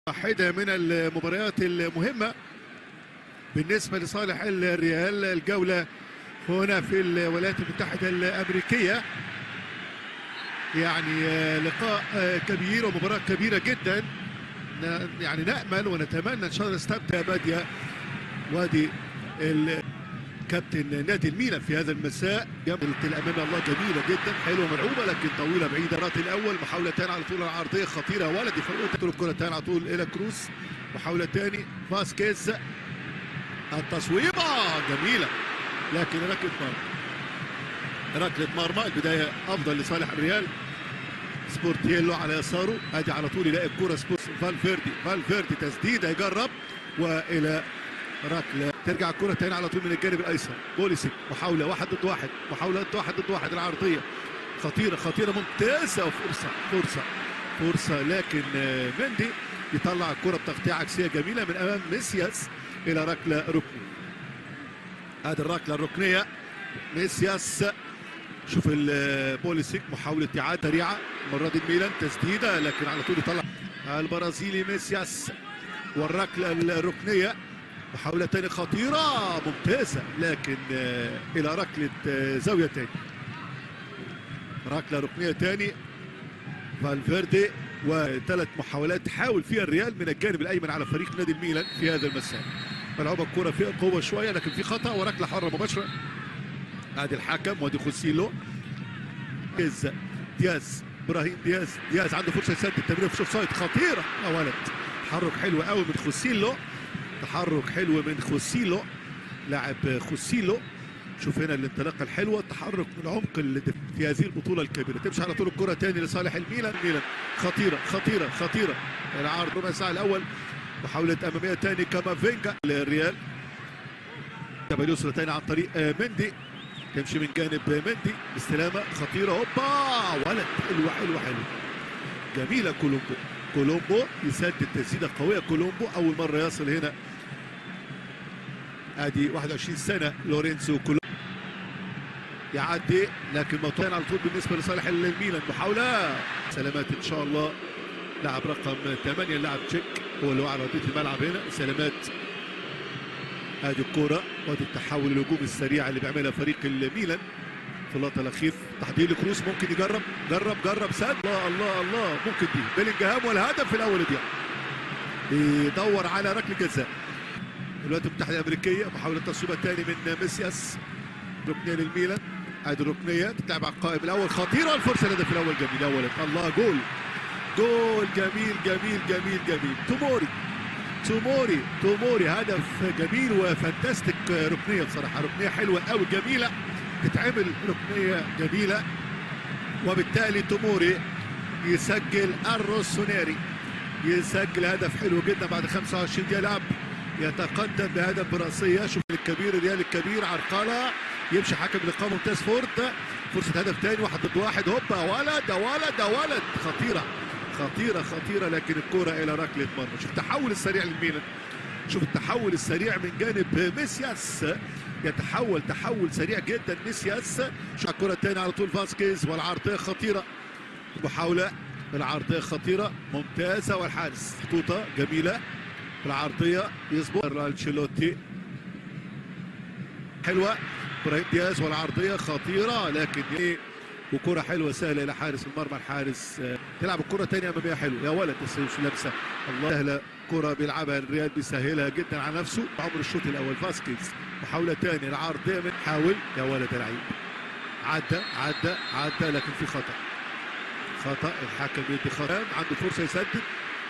واحدة من المباريات المهمة بالنسبة لصالح الريال. الجولة هنا في الولايات المتحدة الأمريكية، يعني لقاء كبير ومباراة كبيرة جدا. يعني نأمل ونتمنى إن شاء الله نستمتع بادية وادي الكابتن نادي الميلان في هذا المساء. جملة الأمام الله جميلة جدا، حلوة ملعوبة لكن طويلة بعيدة. الرات الأول محاولتان على طول العرضية خطيرة، ولد يفرقوا الكرتان على طول إلى كروس. محاولة تاني فاسكيز، التصويبة جميلة لكن ركلة مرمى. البداية أفضل لصالح الريال. سبورتييلو على يساره، ادي على طول يلاقي الكرة فالفيردي تسديدة يجرب والى ركلة. ترجع الكرة تاني على طول من الجانب الايسر. بوليسيك محاولة واحد ضد واحد، العرضية خطيرة ممتازة. فرصة لكن مندي يطلع الكرة بتغطية عكسية جميلة من امام ميسياس الى ركلة ركنية. ادي الركلة الركنية ميسياس. شوف البوليسيك محاولة إعادة سريعة المرة دي الميلان، تسديدة لكن على طول يطلع البرازيلي ميسياس. والركلة الركنية محاولة تاني خطيرة ممتازة لكن إلى ركلة زاوية تاني. ركلة ركنية تاني فالفيردي، وثلاث محاولات حاول فيها الريال من الجانب الأيمن على فريق نادي الميلان في هذا المساء. ملعوبة الكرة فيها قوة شوية لكن في خطأ وركلة حرة مباشرة. ادي الحكم وادي خوسيلو. دياز ابراهيم دياز عنده فرصه يسدد التمريره في شوط سايد خطيره يا ولد. تحرك حلو قوي من خوسيلو، لاعب خوسيلو. شوف هنا الانطلاقه الحلوه، التحرك من عمق في هذه البطوله الكبيره. تمشي على طول الكره تاني لصالح الميلان. خطيره العرض ربع ساعه الاول. محاوله اماميه تاني كامافينجا للريال. اليسرى تاني عن طريق مندي، تمشي من جانب مندي استلامه خطيره. هوبا ولد حلوه جميله. كولومبو يسدد تسديده قويه. كولومبو اول مره يصل هنا، ادي 21 سنه لورينزو كولومبو. يعدي لكن موطن على طول بالنسبه لصالح الميلان. محاوله سلامات ان شاء الله. لاعب رقم 8 اللاعب تشيك هو اللي على ارضيه الملعب هنا. سلامات. ادي الكوره وادي التحول الهجومي السريع اللي بيعملها فريق الميلان في اللقطه الاخير. تحضير لكروس، ممكن يجرب سد. الله ممكن دي بيلينجهام والهدف الاول دي. بيدور على ركله جزاء. الولايات المتحده الامريكيه محاوله تصويبه ثاني من ميسياس. ركنيه للميلان. ادي الركنيه تتلعب على القائم الاول خطيره. الفرصه الهدف الاول جميل يا ولد. الله جول جميل. توموري هدف جميل وفانتاستيك. ركنيه بصراحه، ركنيه حلوه قوي جميله، تتعمل ركنيه جميله. وبالتالي توموري يسجل الروسونيري، يسجل هدف حلو جدا بعد 25 دقيقه لعب. يتقدم بهدف براسيه. شوف الكبير الريال الكبير عرقله، يمشي حكم الاقامه ممتاز فورد. فرصه هدف ثاني واحد ضد واحد. هوبا ولد خطيرة لكن الكرة إلى ركلة مرمى. شوف التحول السريع للميلان، شوف التحول السريع من جانب ميسياس. يتحول تحول سريع جدا ميسياس. شوف الكرة الثانية على طول فاسكيز والعرضية خطيرة. محاولة العرضية خطيرة ممتازة والحارس محطوطة جميلة. العرضية يصبر انشيلوتي حلوة. ابراهيم دياز والعرضية خطيرة لكن وكرة حلوة سهلة إلى حارس المرمى. الحارس تلعب الكرة تانية أمامية حلوة يا ولد، بس مش لابسة. الله سهلة كرة بيلعبها الريال، بيسهلها جدا على نفسه. عمر الشوط الأول فاسكيز. محاولة تانية العرضية من حاول يا ولد العيب. عدى لكن في خطأ. الحكم يدي خطأ. عنده فرصة يسدد.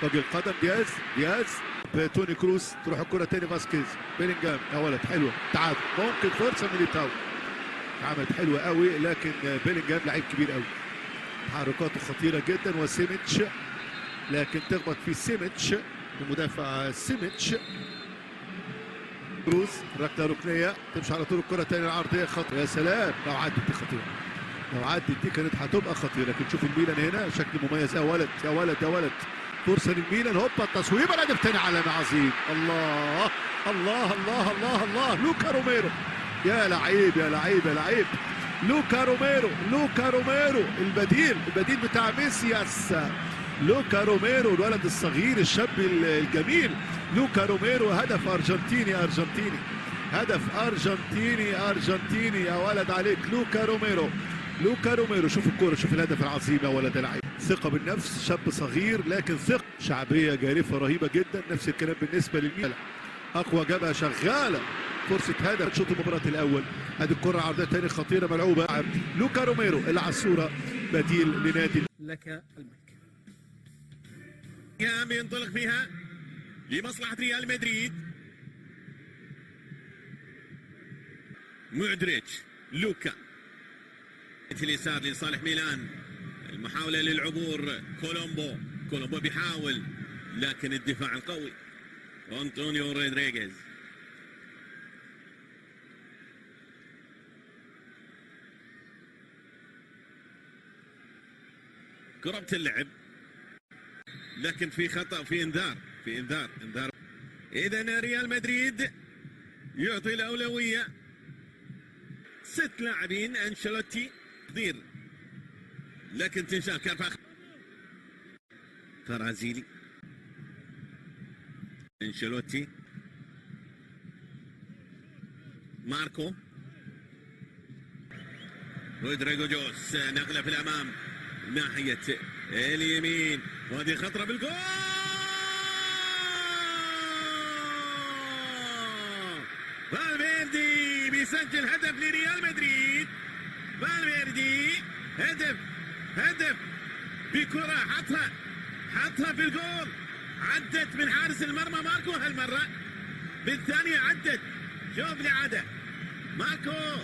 باقي القدم دياز توني كروس. تروح الكرة تاني فاسكيز. بيلينجهام يا ولد حلوة. تعادل، ممكن فرصة ميليتاو. عملت حلوة قوي لكن بيلينجهام لعيب كبير قوي، تحركاته خطيرة جدا. وسيميتش لكن تخبط في سيميتش، المدافع سيميتش. كروز ركلة ركنية، تمشي على طول الكرة تاني العرضية خطيرة. يا سلام لو عدت دي خطيرة، لو عدت دي كانت هتبقى خطيرة. لكن شوف الميلان هنا شكل مميز. يا ولد فرصة للميلان. هوبا التصويبة، الهدف تاني علامة عظيم. الله لوكا روميرو. يا لعيب لوكا روميرو البديل بتاع ميسياس. لوكا روميرو الولد الصغير الشاب الجميل لوكا روميرو. هدف ارجنتيني هدف ارجنتيني يا ولد عليك لوكا روميرو. شوف الكوره، شوف الهدف العظيم يا ولد العين. ثقه بالنفس، شاب صغير لكن ثقه، شعبيه جارفه رهيبه جدا. نفس الكلام بالنسبه للميلان، اقوى جبهه شغاله، فرصه هدف شوط المباراه الاول. ادي الكره عرضيه ثاني خطيره ملعوبه. لوكا روميرو اللي على الصوره بديل لنادي لك الملك. ينطلق فيها لمصلحه ريال مدريد. مودريتش، لوكا اليسار لصالح ميلان. المحاولة للعبور، كولومبو بيحاول لكن الدفاع القوي أنطونيو رودريغيز. كرة اللعب لكن في خطأ، في انذار. إذا ريال مدريد يعطي الأولوية 6 لاعبين. أنشيلوتي تقدير لكن تنشاف كارفاخ فرازيلي. أنشيلوتي، ماركو، رودريغو جوس، نقلة في الأمام ناحية اليمين، وهذه خطرة بالجول. فالفيردي بيسجل هدف لريال مدريد. فالفيردي هدف بكرة حطها في الجول. عدت من حارس المرمى ماركو هالمرة، بالثانية عدت. شوف الإعادة، ماركو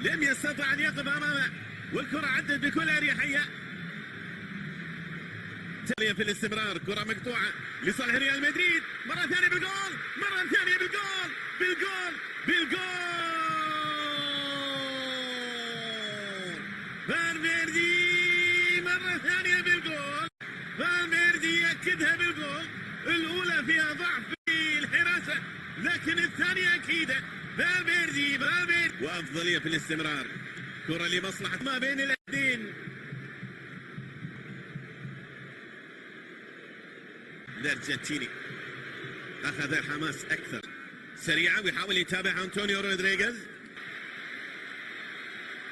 لم يستطع أن يقف أمامه والكرة عدت بكل أريحية. في الاستمرار، كرة مقطوعة لصالح ريال مدريد، مرة ثانية بالجول، فالفيردي مرة ثانية بالجول. فالفيردي يأكدها بالجول. الأولى فيها ضعف في الحراسة لكن الثانية أكيدة. فالفيردي وأفضلية في الاستمرار. كرة لمصلحة ما بين الأهدين. الأرجنتيني أخذ الحماس أكثر، سريعة ويحاول يتابع أنطونيو رودريغيز.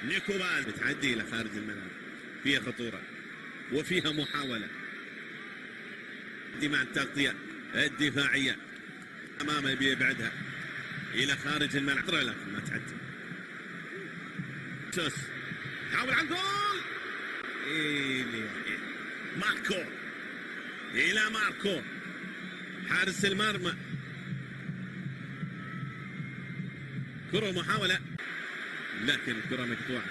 نيكوبال بتعدي إلى خارج الملعب، فيها خطورة وفيها محاولة دي مع التغطية الدفاعية أمامه، بيبعدها إلى خارج الملعب لكن ما تعدي. سوس حاول على الجول. ماركو حارس المرمى. كرة محاولة لكن الكرة مقطوعة.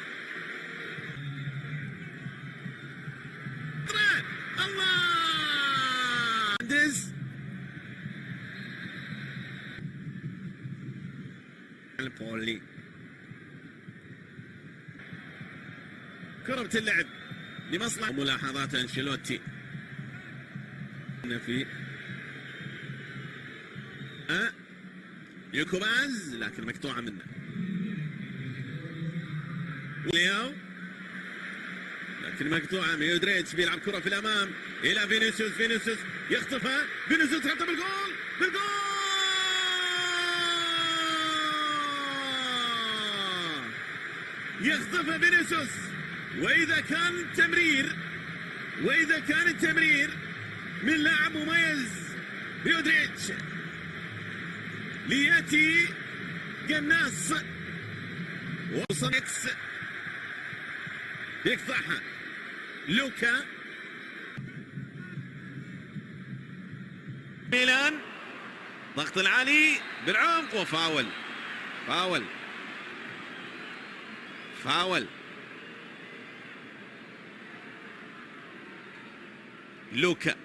الله البولي. كرة اللعب لمصلحة ملاحظات أنشيلوتي في يوكوباز لكن مقطوعة منه. لياو لكن مقطوعة. مودريتش بيلعب كرة في الأمام إلى فينيسيوس يخطفها. فينيسيوس يحطها بالجول. يخطفها فينيسيوس. وإذا كان التمرير من لاعب مميز مودريتش لياتي قناص وصنكس يقطعها. لوكا ميلان ضغط العالي بالعمق وفاول. لوكا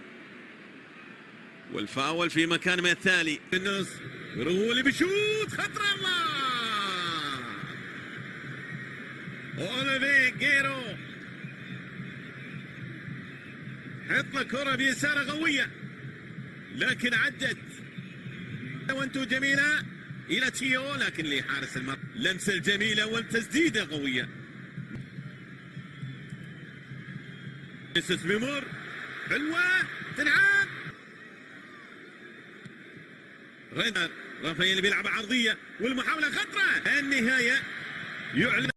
والفاول في مكان مثالي. النص رولي بشوت خطر. الله اوليفي جيرو حط كرة بيسارة قوية لكن عدت وانتو جميلة الى تيو لكن لحارس المرمى. لمسة الجميلة والتسديدة قوية. بيمر حلوة تنعاد. رافائيل بيلعب عرضية والمحاولة خطرة. النهاية يعلن